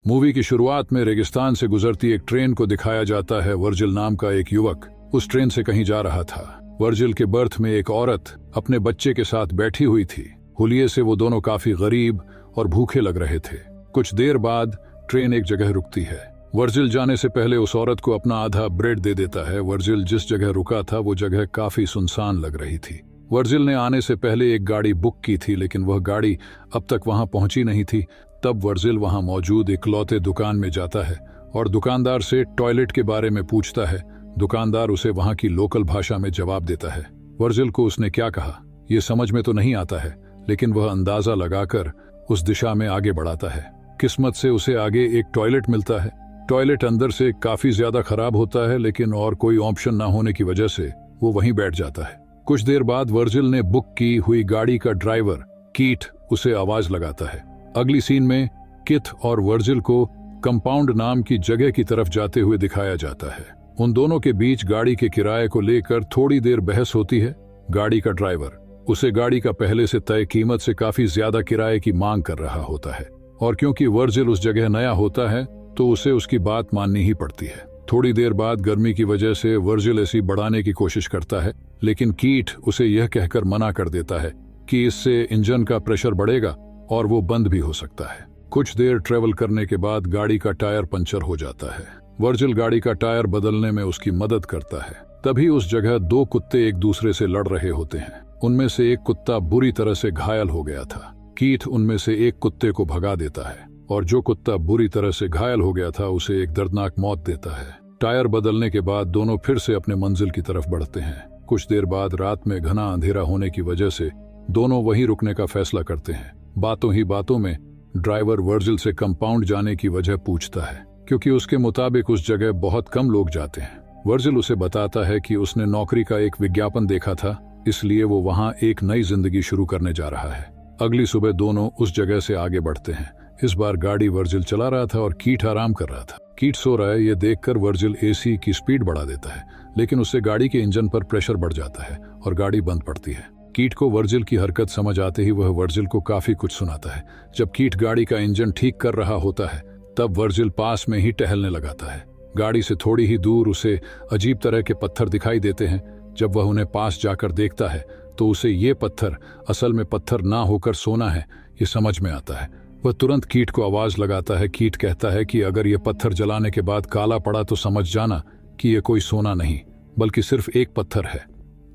Movie की शुरुआत में रेगिस्तान से गुजरती एक ट्रेन को दिखाया जाता है। वर्जिल नाम का एक युवक उस ट्रेन से कहीं जा रहा था। वर्जिल के बर्थ में एक औरत अपने बच्चे के साथ बैठी हुई थी। हुलिये से वो दोनों काफी गरीब और भूखे लग रहे थे। कुछ देर बाद ट्रेन एक जगह रुकती है। वर्जिल जाने से पहले उस औरत को अपना आधा ब्रेड दे देता है। वर्जिल जिस जगह रुका था वो जगह काफी सुनसान लग रही थी। वर्जिल ने आने से पहले एक गाड़ी बुक की थी, लेकिन वह गाड़ी अब तक वहां पहुंची नहीं थी। तब वर्जिल वहां मौजूद इकलौते दुकान में जाता है और दुकानदार से टॉयलेट के बारे में पूछता है। दुकानदार उसे वहां की लोकल भाषा में जवाब देता है। वर्जिल को उसने क्या कहा ये समझ में तो नहीं आता है, लेकिन वह अंदाजा लगाकर उस दिशा में आगे बढ़ाता है। किस्मत से उसे आगे एक टॉयलेट मिलता है। टॉयलेट अंदर से काफी ज्यादा खराब होता है, लेकिन और कोई ऑप्शन ना होने की वजह से वो वहीं बैठ जाता है। कुछ देर बाद वर्जिल ने बुक की हुई गाड़ी का ड्राइवर कीट उसे आवाज लगाता है। अगली सीन में किथ और वर्जिल को कंपाउंड नाम की जगह की तरफ जाते हुए दिखाया जाता है। उन दोनों के बीच गाड़ी के किराए को लेकर थोड़ी देर बहस होती है। गाड़ी का ड्राइवर उसे गाड़ी का पहले से तय कीमत से काफी ज्यादा किराए की मांग कर रहा होता है, और क्योंकि वर्जिल उस जगह नया होता है तो उसे उसकी बात माननी ही पड़ती है। थोड़ी देर बाद गर्मी की वजह से वर्जिल एसी बढ़ाने की कोशिश करता है, लेकिन कीट उसे यह कहकर मना कर देता है कि इससे इंजन का प्रेशर बढ़ेगा और वो बंद भी हो सकता है। कुछ देर ट्रेवल करने के बाद गाड़ी का टायर पंचर हो जाता है। वर्जिल गाड़ी का टायर बदलने में उसकी मदद करता है। तभी उस जगह दो कुत्ते एक दूसरे से लड़ रहे होते हैं। उनमें से एक कुत्ता बुरी तरह से घायल हो गया था। कीट उनमें से एक कुत्ते को भगा देता है और जो कुत्ता बुरी तरह से घायल हो गया था उसे एक दर्दनाक मौत देता है। टायर बदलने के बाद दोनों फिर से अपने मंजिल की तरफ बढ़ते हैं। कुछ देर बाद रात में घना अंधेरा होने की वजह से दोनों वहीं रुकने का फैसला करते हैं। बातों ही बातों में ड्राइवर वर्जिल से कंपाउंड जाने की वजह पूछता है, क्योंकि उसके मुताबिक उस जगह बहुत कम लोग जाते हैं। वर्जिल उसे बताता है कि उसने नौकरी का एक विज्ञापन देखा था, इसलिए वो वहां एक नई जिंदगी शुरू करने जा रहा है। अगली सुबह दोनों उस जगह से आगे बढ़ते हैं। इस बार गाड़ी वर्जिल चला रहा था और कीट आराम कर रहा था। कीट सो रहा है ये देखकर वर्जिल एसी की स्पीड बढ़ा देता है, लेकिन उससे गाड़ी के इंजन पर प्रेशर बढ़ जाता है और गाड़ी बंद पड़ती है। कीट को वर्जिल की हरकत समझ आते ही वह वर्जिल को काफी कुछ सुनाता है। जब कीट गाड़ी का इंजन ठीक कर रहा होता है तब वर्जिल पास में ही टहलने लगाता है। गाड़ी से थोड़ी ही दूर उसे अजीब तरह के पत्थर दिखाई देते हैं। जब वह उन्हें पास जाकर देखता है तो उसे ये पत्थर असल में पत्थर ना होकर सोना है ये समझ में आता है। वह तुरंत कीट को आवाज लगाता है। कीट कहता है कि अगर ये पत्थर जलाने के बाद काला पड़ा तो समझ जाना कि ये कोई सोना नहीं बल्कि सिर्फ एक पत्थर है।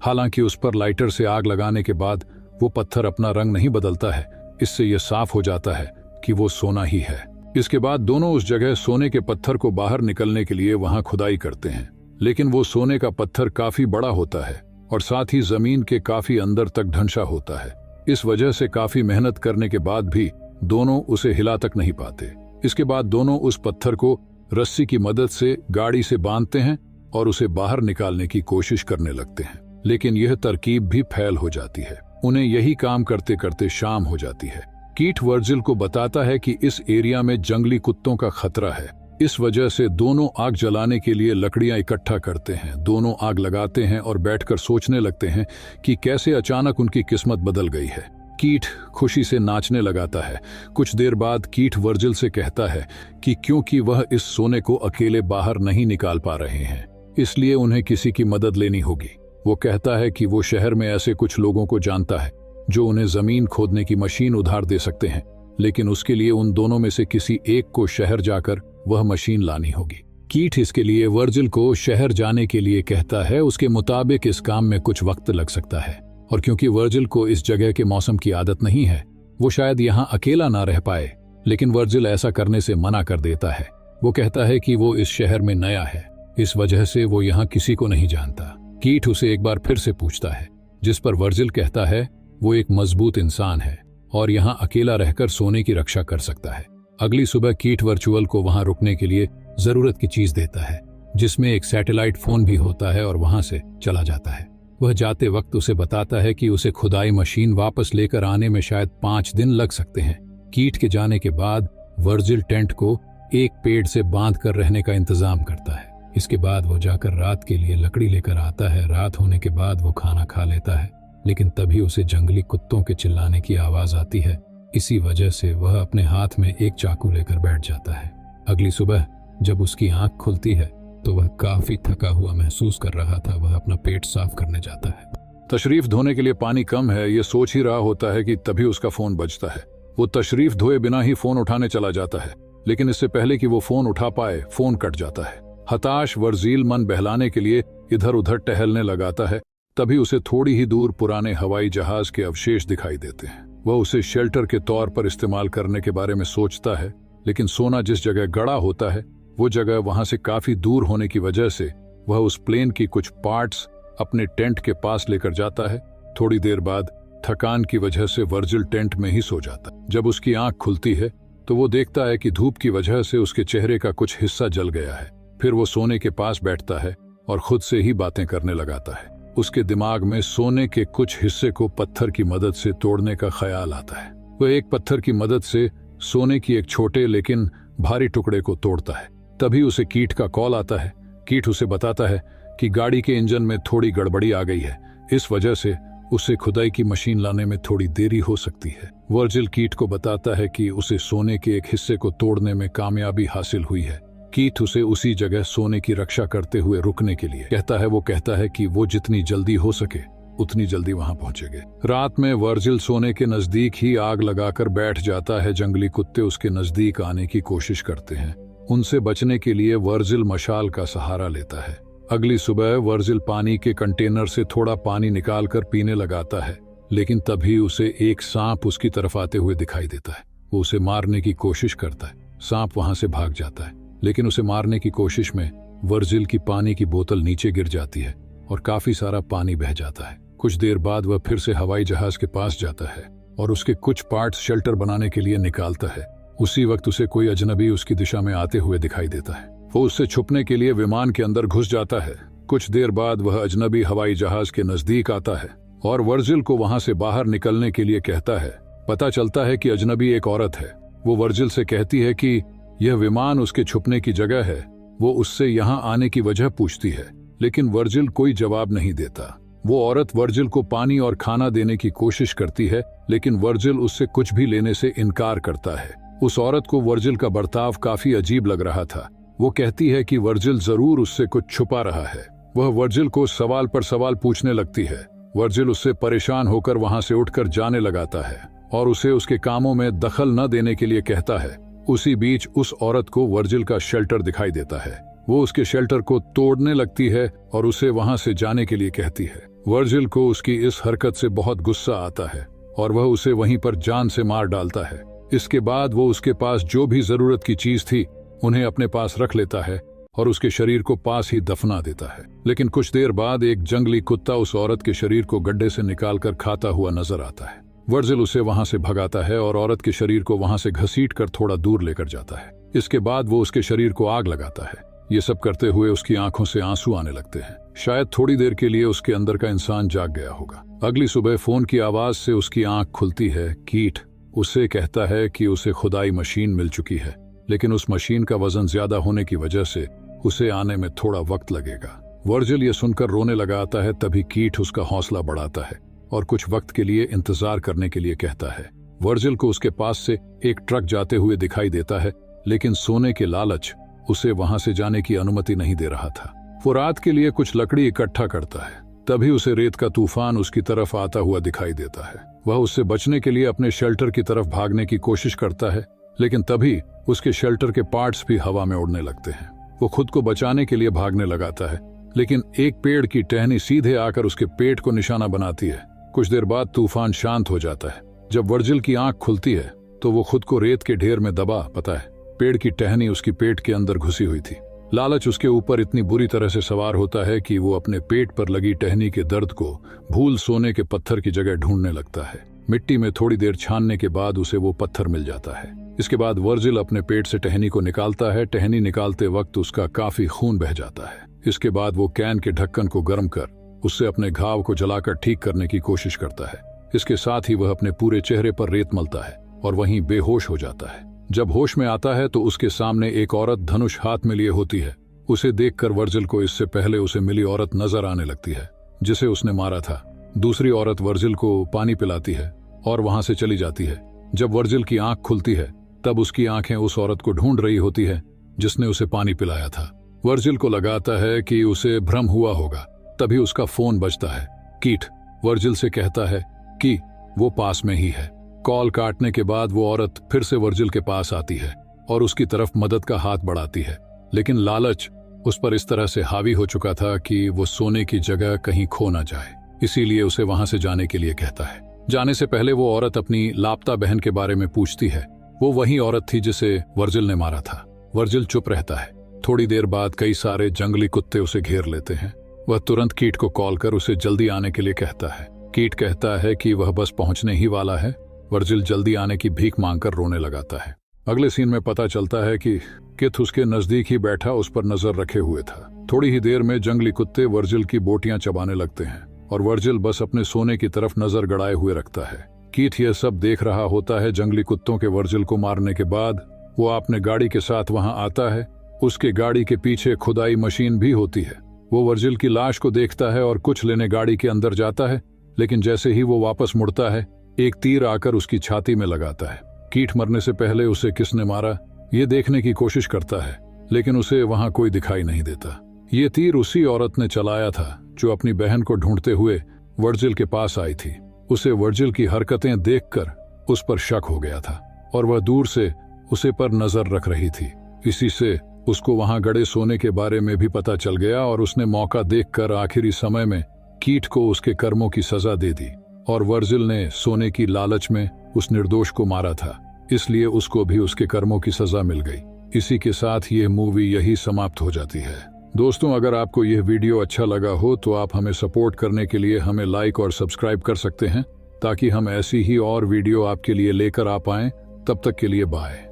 हालांकि उस पर लाइटर से आग लगाने के बाद वो पत्थर अपना रंग नहीं बदलता है। इससे यह साफ हो जाता है कि वो सोना ही है। इसके बाद दोनों उस जगह सोने के पत्थर को बाहर निकलने के लिए वहां खुदाई करते हैं, लेकिन वो सोने का पत्थर काफी बड़ा होता है और साथ ही जमीन के काफी अंदर तक ढंसा होता है। इस वजह से काफी मेहनत करने के बाद भी दोनों उसे हिला तक नहीं पाते। इसके बाद दोनों उस पत्थर को रस्सी की मदद से गाड़ी से बांधते हैं और उसे बाहर निकालने की कोशिश करने लगते हैं, लेकिन यह तरकीब भी फेल हो जाती है। उन्हें यही काम करते करते शाम हो जाती है। कीट वर्जिल को बताता है कि इस एरिया में जंगली कुत्तों का खतरा है। इस वजह से दोनों आग जलाने के लिए लकड़ियां इकट्ठा करते हैं। दोनों आग लगाते हैं और बैठकर सोचने लगते हैं कि कैसे अचानक उनकी किस्मत बदल गई है। कीट खुशी से नाचने लगाता है। कुछ देर बाद कीट वर्जिल से कहता है कि क्योंकि वह इस सोने को अकेले बाहर नहीं निकाल पा रहे हैं, इसलिए उन्हें किसी की मदद लेनी होगी। वो कहता है कि वो शहर में ऐसे कुछ लोगों को जानता है जो उन्हें जमीन खोदने की मशीन उधार दे सकते हैं, लेकिन उसके लिए उन दोनों में से किसी एक को शहर जाकर वह मशीन लानी होगी। कीट इसके लिए वर्जिल को शहर जाने के लिए कहता है। उसके मुताबिक इस काम में कुछ वक्त लग सकता है, और क्योंकि वर्जिल को इस जगह के मौसम की आदत नहीं है वो शायद यहाँ अकेला ना रह पाए, लेकिन वर्जिल ऐसा करने से मना कर देता है। वो कहता है कि वो इस शहर में नया है, इस वजह से वो यहाँ किसी को नहीं जानता। कीट उसे एक बार फिर से पूछता है, जिस पर वर्जिल कहता है वो एक मजबूत इंसान है और यहाँ अकेला रहकर सोने की रक्षा कर सकता है। अगली सुबह कीट वर्चुअल को वहां रुकने के लिए जरूरत की चीज देता है, जिसमें एक सैटेलाइट फोन भी होता है, और वहां से चला जाता है। वह जाते वक्त उसे बताता है कि उसे खुदाई मशीन वापस लेकर आने में शायद 5 दिन लग सकते हैं। कीट के जाने के बाद वर्जिल टेंट को एक पेड़ से बांध कर रहने का इंतजाम करता है। इसके बाद वो जाकर रात के लिए लकड़ी लेकर आता है। रात होने के बाद वो खाना खा लेता है, लेकिन तभी उसे जंगली कुत्तों के चिल्लाने की आवाज आती है। इसी वजह से वह अपने हाथ में एक चाकू लेकर बैठ जाता है। अगली सुबह जब उसकी आंख खुलती है तो वह काफी थका हुआ महसूस कर रहा था। वह अपना पेट साफ करने जाता है। तशरीफ धोने के लिए पानी कम है, ये सोच ही रहा होता है कि तभी उसका फोन बजता है। वो तशरीफ धोए बिना ही फोन उठाने चला जाता है, लेकिन इससे पहले कि वो फोन उठा पाए फोन कट जाता है। हताश वर्जील मन बहलाने के लिए इधर उधर टहलने लगाता है। तभी उसे थोड़ी ही दूर पुराने हवाई जहाज के अवशेष दिखाई देते हैं। वह उसे शेल्टर के तौर पर इस्तेमाल करने के बारे में सोचता है, लेकिन सोना जिस जगह गड़ा होता है वो जगह वहां से काफी दूर होने की वजह से वह उस प्लेन की कुछ पार्ट्स अपने टेंट के पास लेकर जाता है। थोड़ी देर बाद थकान की वजह से वर्जिल टेंट में ही सो जाता है। जब उसकी आंख खुलती है तो वो देखता है कि धूप की वजह से उसके चेहरे का कुछ हिस्सा जल गया है। फिर वो सोने के पास बैठता है और खुद से ही बातें करने लगाता है। उसके दिमाग में सोने के कुछ हिस्से को पत्थर की मदद से तोड़ने का ख्याल आता है। वह एक पत्थर की मदद से सोने की एक छोटे लेकिन भारी टुकड़े को तोड़ता है। तभी उसे कीट का कॉल आता है। कीट उसे बताता है कि गाड़ी के इंजन में थोड़ी गड़बड़ी आ गई है, इस वजह से उसे खुदाई की मशीन लाने में थोड़ी देरी हो सकती है। वर्जिल कीट को बताता है कि उसे सोने के एक हिस्से को तोड़ने में कामयाबी हासिल हुई है। कीट उसे उसी जगह सोने की रक्षा करते हुए रुकने के लिए कहता है। वो कहता है कि वो जितनी जल्दी हो सके उतनी जल्दी वहां पहुंचेंगे। रात में वर्जिल सोने के नजदीक ही आग लगाकर बैठ जाता है। जंगली कुत्ते उसके नजदीक आने की कोशिश करते हैं। उनसे बचने के लिए वर्जिल मशाल का सहारा लेता है। अगली सुबह वर्जिल पानी के कंटेनर से थोड़ा पानी निकालकर पीने लगाता है, लेकिन तभी उसे एक सांप उसकी तरफ आते हुए दिखाई देता है। वो उसे मारने की कोशिश करता है। सांप वहां से भाग जाता है, लेकिन उसे मारने की कोशिश में वर्जिल की पानी की बोतल नीचे गिर जाती है और काफी सारा पानी बह जाता है। कुछ देर बाद वह फिर से हवाई जहाज के पास जाता है और उसके कुछ पार्ट्स शेल्टर बनाने के लिए निकालता है। उसी वक्त उसे कोई अजनबी उसकी दिशा में आते हुए दिखाई देता है। वो उससे छुपने के लिए विमान के अंदर घुस जाता है। कुछ देर बाद वह अजनबी हवाई जहाज के नजदीक आता है और वर्जिल को वहां से बाहर निकलने के लिए कहता है। पता चलता है कि अजनबी एक औरत है। वो वर्जिल से कहती है कि यह विमान उसके छुपने की जगह है। वो उससे यहाँ आने की वजह पूछती है, लेकिन वर्जिल कोई जवाब नहीं देता। वो औरत वर्जिल को पानी और खाना देने की कोशिश करती है, लेकिन वर्जिल उससे कुछ भी लेने से इनकार करता है। उस औरत को वर्जिल का बर्ताव काफी अजीब लग रहा था। वो कहती है कि वर्जिल जरूर उससे कुछ छुपा रहा है। वह वर्जिल को सवाल पर सवाल पूछने लगती है। वर्जिल उससे परेशान होकर वहां से उठकर जाने लगाता है और उसे उसके कामों में दखल न देने के लिए कहता है। उसी बीच उस औरत को वर्जिल का शेल्टर दिखाई देता है। वो उसके शेल्टर को तोड़ने लगती है और उसे वहां से जाने के लिए कहती है। वर्जिल को उसकी इस हरकत से बहुत गुस्सा आता है और वह उसे वहीं पर जान से मार डालता है। इसके बाद वो उसके पास जो भी जरूरत की चीज थी उन्हें अपने पास रख लेता है और उसके शरीर को पास ही दफना देता है। लेकिन कुछ देर बाद एक जंगली कुत्ता उस औरत के शरीर को गड्ढे से निकालकर खाता हुआ नजर आता है। वर्जिल उसे वहां से भगाता है और औरत के शरीर को वहां से घसीटकर थोड़ा दूर लेकर जाता है। इसके बाद वो उसके शरीर को आग लगाता है। ये सब करते हुए उसकी आंखों से आंसू आने लगते हैं। शायद थोड़ी देर के लिए उसके अंदर का इंसान जाग गया होगा। अगली सुबह फोन की आवाज से उसकी आंख खुलती है। कीट उससे कहता है कि उसे खुदाई मशीन मिल चुकी है, लेकिन उस मशीन का वजन ज्यादा होने की वजह से उसे आने में थोड़ा वक्त लगेगा। वर्जिल ये सुनकर रोने लगा आता है। तभी कीट उसका हौसला बढ़ाता है और कुछ वक्त के लिए इंतजार करने के लिए कहता है। वर्जिल को उसके पास से एक ट्रक जाते हुए दिखाई देता है, लेकिन सोने के लालच उसे वहां से जाने की अनुमति नहीं दे रहा था। वो रात के लिए कुछ लकड़ी इकट्ठा करता है। तभी उसे रेत का तूफान उसकी तरफ आता हुआ दिखाई देता है। वह उससे बचने के लिए अपने शेल्टर की तरफ भागने की कोशिश करता है, लेकिन तभी उसके शेल्टर के पार्ट्स भी हवा में उड़ने लगते हैं। वो खुद को बचाने के लिए भागने लगाता है, लेकिन एक पेड़ की टहनी सीधे आकर उसके पेट को निशाना बनाती है। कुछ देर बाद तूफान शांत हो जाता है। जब वर्जिल की आंख खुलती है तो वो खुद को रेत के ढेर में दबा पाता है। पेड़ की टहनी उसकी पेट के अंदर घुसी हुई थी। लालच उसके ऊपर इतनी बुरी तरह से सवार होता है कि वो अपने पेट पर लगी टहनी के दर्द को भूल सोने के पत्थर की जगह ढूंढने लगता है। मिट्टी में थोड़ी देर छानने के बाद उसे वो पत्थर मिल जाता है। इसके बाद वर्जिल अपने पेट से टहनी को निकालता है। टहनी निकालते वक्त उसका काफी खून बह जाता है। इसके बाद वो कैन के ढक्कन को गर्म कर उससे अपने घाव को जलाकर ठीक करने की कोशिश करता है। इसके साथ ही वह अपने पूरे चेहरे पर रेत मलता है और वहीं बेहोश हो जाता है। जब होश में आता है तो उसके सामने एक औरत धनुष हाथ में लिए होती है। उसे देखकर वर्जिल को इससे पहले उसे मिली औरत नजर आने लगती है जिसे उसने मारा था। दूसरी औरत वर्जिल को पानी पिलाती है और वहां से चली जाती है। जब वर्जिल की आंख खुलती है तब उसकी आंखें उस औरत को ढूंढ रही होती है, जिसने उसे पानी पिलाया था। वर्जिल को लगाता है कि उसे भ्रम हुआ होगा, तभी उसका फोन बजता है। कीट वर्जिल से कहता है कि वो पास में ही है। कॉल काटने के बाद वो औरत फिर से वर्जिल के पास आती है और उसकी तरफ मदद का हाथ बढ़ाती है, लेकिन लालच उस पर इस तरह से हावी हो चुका था कि वो सोने की जगह कहीं खो ना जाए, इसीलिए उसे वहां से जाने के लिए कहता है। जाने से पहले वो औरत अपनी लापता बहन के बारे में पूछती है। वो वही औरत थी जिसे वर्जिल ने मारा था। वर्जिल चुप रहता है। थोड़ी देर बाद कई सारे जंगली कुत्ते उसे घेर लेते हैं। वह तुरंत कीट को कॉल कर उसे जल्दी आने के लिए कहता है। कीट कहता है कि वह बस पहुंचने ही वाला है। वर्जिल जल्दी आने की भीख मांगकर रोने लगाता है। अगले सीन में पता चलता है कि किथ उसके नजदीक ही बैठा उस पर नजर रखे हुए था। थोड़ी ही देर में जंगली कुत्ते वर्जिल की बोटियां चबाने लगते हैं और वर्जिल बस अपने सोने की तरफ नजर गड़ाए हुए रखता है। कीथ यह सब देख रहा होता है। जंगली कुत्तों के वर्जिल को मारने के बाद वो अपने गाड़ी के साथ वहां आता है। उसके गाड़ी के पीछे खुदाई मशीन भी होती है। वो वर्जिल की लाश को देखता है और कुछ लेने गाड़ी के अंदर जाता है, लेकिन जैसे ही वो वापस मुड़ता है, एक तीर आकर उसकी छाती में लगाता है। कीट मरने से पहले उसे किसने मारा ये देखने की कोशिश करता है, लेकिन उसे वहां कोई दिखाई नहीं देता। ये तीर उसी औरत ने चलाया था जो अपनी बहन को ढूंढते हुए वर्जिल के पास आई थी। उसे वर्जिल की हरकतें देखकर उस पर शक हो गया था और वह दूर से उसे पर नजर रख रही थी। इसी से उसको वहां गड़े सोने के बारे में भी पता चल गया और उसने मौका देखकर आखिरी समय में कीट को उसके कर्मों की सजा दे दी। और वर्जिल ने सोने की लालच में उस निर्दोष को मारा था, इसलिए उसको भी उसके कर्मों की सजा मिल गई। इसी के साथ ये मूवी यही समाप्त हो जाती है। दोस्तों, अगर आपको यह वीडियो अच्छा लगा हो तो आप हमें सपोर्ट करने के लिए हमें लाइक और सब्सक्राइब कर सकते हैं, ताकि हम ऐसी ही और वीडियो आपके लिए लेकर आ पाएं। तब तक के लिए बाय।